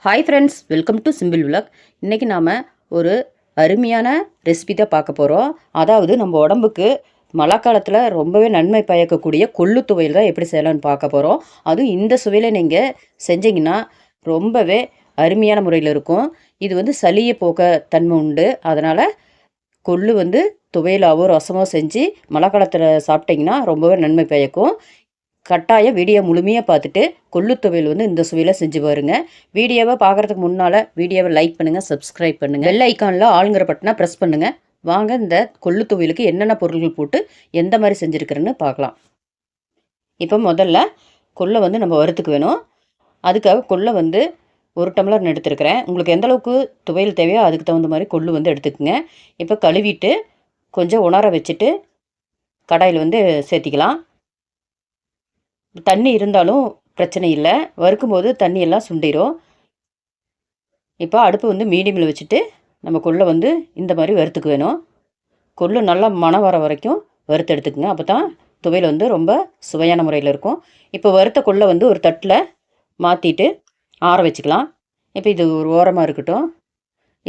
Hi friends, welcome to simple vlog. இன்றைக்கி நாம் ஒரு அருமையான ரெசிபி தான் பார்க்க போகிறோம். அதாவது நம்ம உடம்புக்கு மழை காலத்தில் ரொம்பவே நன்மை பயக்கக்கூடிய கொள்ளு துவையல் தான் எப்படி செய்யலாம்னு பார்க்க போகிறோம். அதுவும் இந்த சுவையில் நீங்கள் செஞ்சிங்கன்னா ரொம்பவே அருமையான முறையில் இருக்கும். இது வந்து சளியை போக்க தன்மை உண்டு. அதனால் கொள்ளு வந்து துவையலாவோ ரசமோ செஞ்சு மழை காலத்தில் சாப்பிட்டிங்கன்னா ரொம்பவே நன்மை பயக்கும். கட்டாயம் வீடியோ முழுமையாக பார்த்துட்டு கொள்ளு துவையல் வந்து இந்த சுவையில் செஞ்சு பாருங்க. வீடியோவை பார்க்குறதுக்கு முன்னால் வீடியோவை லைக் பண்ணுங்கள், சப்ஸ்கிரைப் பண்ணுங்கள், பெல் ஐக்கானில் ஆளுங்கிற பட்டனை ப்ரெஸ் பண்ணுங்கள். வாங்க இந்த கொள்ளு துவையலுக்கு என்னென்ன பொருட்கள் போட்டு எந்த மாதிரி செஞ்சுருக்கிறேன்னு பார்க்கலாம். இப்போ முதல்ல கொள்ளை வந்து நம்ம வறுத்துக்கு வேணும். அதுக்காக கொள்ளை வந்து 1 டம்ளர் நான் எடுத்துருக்கிறேன். உங்களுக்கு எந்த அளவுக்கு துவையல் தேவையோ அதுக்கு தகுந்த மாதிரி கொள்ளு வந்து எடுத்துக்கோங்க. இப்போ கழுவிட்டு கொஞ்சம் உணர வச்சுட்டு கடாயில் வந்து சேர்த்திக்கலாம். தண்ணி இருந்தாலும் பிரச்சனை இல்லை, வறுக்கும்போது தண்ணி எல்லாம் சுண்டிடும். இப்போ அடுப்பு வந்து மீடியமில் வச்சுட்டு நம்ம கொள்ளை வந்து இந்த மாதிரி வறுத்துக்கு வேணும். கொள்ளு நல்லா மணம் வர வரைக்கும் வறுத்து எடுத்துக்குங்க. அப்போ தான் துவையல் வந்து ரொம்ப சுவையான முறையில் இருக்கும். இப்போ வறுத்த கொள்ளை வந்து ஒரு தட்டில் மாற்றிட்டு ஆற வச்சுக்கலாம். இப்போ இது ஒரு ஓரமாக இருக்கட்டும்.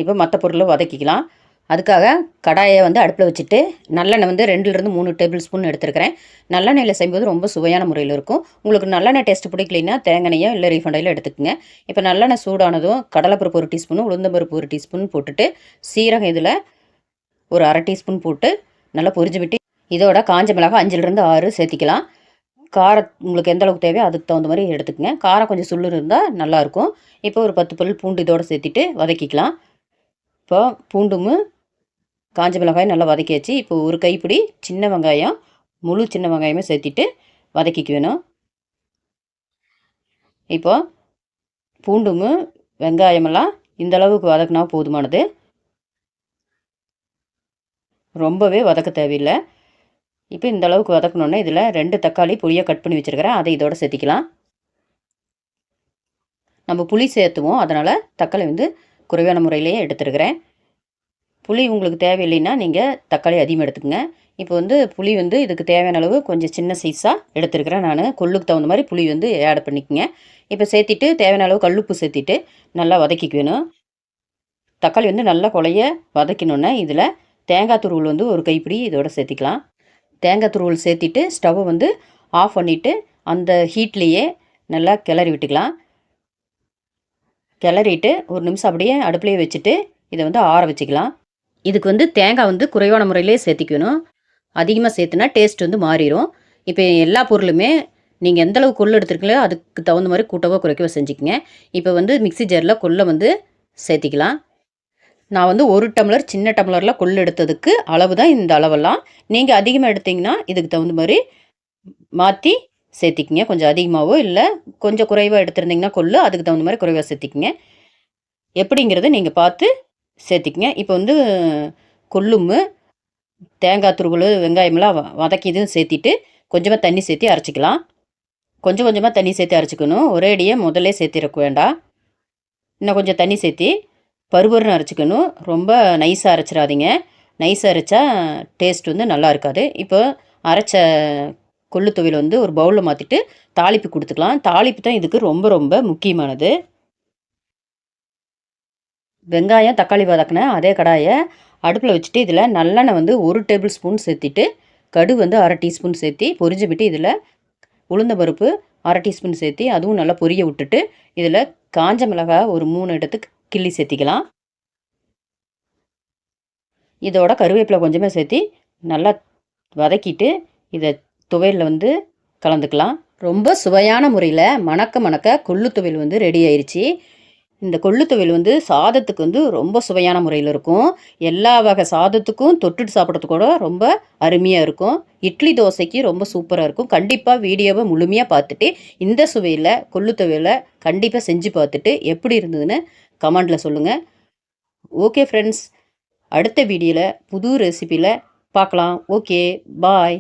இப்போ மற்ற பொருளை வதக்கிக்கலாம். அதுக்காக கடாயை வந்து அடுப்பில் வச்சுட்டு நல்லெண்ணெய் வந்து 2லேருந்து 3 டேபிள் ஸ்பூன் எடுத்துருக்கிறேன். நல்லெண்ணெயில் செய்யும்போது ரொம்ப சுவையான முறையில் இருக்கும். உங்களுக்கு நல்லெண்ணெய் டேஸ்ட் பிடிக்கலைன்னா தேங்காயோ இல்லை ரீஃபண்ட் ஆயிலோ எடுத்துக்கோங்க. இப்போ நல்லெண்ணெய் சூடானதும் கடலைப்பருப்பு 1 டீஸ்பூனும் உளுந்தம்பருப்பு 1 டீஸ்பூன் போட்டுட்டு சீரகம் இதில் ஒரு 1/2 டீஸ்பூன் போட்டு நல்லா பொரிஞ்சு விட்டு இதோட காஞ்ச மிளகாய் 5லேருந்து 6 சேர்த்திக்கலாம். காரம் உங்களுக்கு எந்த அளவுக்கு தேவையோ அதுக்கு தகுந்த மாதிரி எடுத்துக்கங்க. காரம் கொஞ்சம் சுள்ளு இருந்தால் நல்லாயிருக்கும். இப்போ ஒரு 10 பல் பூண்டு இதோடு சேர்த்திட்டு வதக்கிக்கலாம். இப்போ பூண்டும் காஞ்ச மிளகாய் நல்லா வதக்கியாச்சு. இப்போ ஒரு கைப்பிடி சின்ன வெங்காயம், முழு சின்ன வெங்காயமே சேர்த்திட்டு வதக்கிக்க வேணும். இப்போ பூண்டும் வெங்காயமெல்லாம் இந்த அளவுக்கு வதக்கினா போதுமானது, ரொம்பவே வதக்க தேவையில்லை. இப்போ இந்த அளவுக்கு வதக்கணுன்னே இதில் 2 தக்காளி பொடியாக கட் பண்ணி வச்சுருக்கிறேன், அதை இதோட சேர்த்திக்கலாம். நம்ம புளி சேர்த்துவோம், அதனால் தக்காளி வந்து குறைவான முறையிலேயே எடுத்துருக்கிறேன். புளி உங்களுக்கு தேவையில்லைன்னா நீங்கள் தக்காளி அதிகமாக எடுத்துக்கங்க. இப்போ வந்து புளி வந்து இதுக்கு தேவையான அளவு கொஞ்சம் சின்ன சைஸாக எடுத்துருக்கிறேன் நான். கொள்ளுக்கு தகுந்த மாதிரி புளி வந்து ஆட் பண்ணிக்கோங்க. இப்போ சேர்த்திட்டு தேவையான அளவு கல்லுப்பு சேர்த்திட்டு நல்லா வதக்கிக்கணும். தக்காளி வந்து நல்லா குழைய வதக்கினோன்னே இதில் தேங்காய் துருவல் வந்து ஒரு கைப்பிடி இதோட சேர்த்திக்கலாம். தேங்காய் துருவல் சேர்த்திட்டு ஸ்டவ்வை வந்து ஆஃப் பண்ணிவிட்டு அந்த ஹீட்லேயே நல்லா கிளறி விட்டுக்கலாம். கிளறிட்டு ஒரு நிமிஷம் அப்படியே அடுப்புலேயே வச்சுட்டு இதை வந்து ஆற வச்சுக்கலாம். இதுக்கு வந்து தேங்காய் வந்து குறைவான முறையிலே சேர்த்திக்கணும். அதிகமாக சேர்த்துனா டேஸ்ட் வந்து மாறிடும். இப்போ எல்லா பொருளுமே நீங்கள் எந்தளவு கொள்ளு எடுத்துருக்கீங்களோ அதுக்கு தகுந்த மாதிரி கூட்டவோ குறைக்கவோ செஞ்சுக்கங்க. இப்போ வந்து மிக்ஸி ஜாரில் கொள்ளை வந்து சேர்த்திக்கலாம். நான் வந்து 1 டம்ளர் சின்ன டம்ளரில் கொள்ளு எடுத்ததுக்கு அளவு தான் இந்த அளவெல்லாம். நீங்கள் அதிகமாக எடுத்திங்கன்னா இதுக்கு தகுந்த மாதிரி மாற்றி சேர்த்திக்கிங்க. கொஞ்சம் அதிகமாகவோ இல்லை கொஞ்சம் குறைவாக எடுத்துருந்திங்கன்னா கொள்ளு அதுக்கு தகுந்த மாதிரி குறைவாக சேர்த்திக்கிங்க. எப்படிங்கிறத நீங்கள் பார்த்து சேர்த்திக்கங்க. இப்போ வந்து கொள்ளும் தேங்காய் துருவல் வெங்காயமெல்லாம் வதக்கி இதுவும் சேர்த்திட்டு கொஞ்சமாக தண்ணி சேர்த்தி அரைச்சிக்கலாம். கொஞ்சம் கொஞ்சமாக தண்ணி சேர்த்து அரைச்சிக்கணும். ஒரேடியாக முதல்ல சேர்த்திருக்க வேண்டாம். இன்னும் கொஞ்சம் தண்ணி சேர்த்தி பருபருன்னு அரைச்சிக்கணும். ரொம்ப நைஸாக அரைச்சிடாதீங்க. நைஸாக அரைச்சா டேஸ்ட் வந்து நல்லா இருக்காது. இப்போ அரைச்ச கொள்ளு துவையல் வந்து ஒரு பவுலில் மாற்றிட்டு தாளிப்பு கொடுத்துக்கலாம். தாளிப்பு தான் இதுக்கு ரொம்ப ரொம்ப முக்கியமானது. வெங்காயம் தக்காளி வதக்கின அதே கடாயை அடுப்பில் வச்சுட்டு இதில் நல்லெண்ணெய் வந்து 1 டேபிள் ஸ்பூன் சேர்த்திட்டு கடுகு வந்து 1/2 டீஸ்பூன் சேர்த்தி பொரிஞ்சு விட்டு இதில் உளுந்த பருப்பு 1/2 டீஸ்பூன் சேர்த்தி அதுவும் நல்லா பொரிய விட்டுட்டு இதில் காஞ்ச மிளகாய் ஒரு 3 இடத்துக்கு கிள்ளி சேர்த்திக்கலாம். இதோட கருவேப்பிலை கொஞ்சமாக சேர்த்தி நல்லா வதக்கிட்டு இதை துவையலில் வந்து கலந்துக்கலாம். ரொம்ப சுவையான முறையில் மணக்க மணக்க கொள்ளு துவையல் வந்து ரெடி ஆயிடுச்சு. இந்த கொள்ளு துவையல் வந்து சாதத்துக்கு வந்து ரொம்ப சுவையான முறையில் இருக்கும். எல்லா வகை சாதத்துக்கும் தொட்டுட்டு சாப்பிட்றதுக்கு கூட ரொம்ப அருமையாக இருக்கும். இட்லி தோசைக்கு ரொம்ப சூப்பராக இருக்கும். கண்டிப்பாக வீடியோவை முழுமையாக பார்த்துட்டு இந்த சுவையில் கொள்ளு துவையலை கண்டிப்பாக செஞ்சு பார்த்துட்டு எப்படி இருந்ததுன்னு கமெண்டில் சொல்லுங்கள். ஓகே ஃப்ரெண்ட்ஸ், அடுத்த வீடியோவில் புது ரெசிபியில் பார்க்கலாம். ஓகே, பாய்.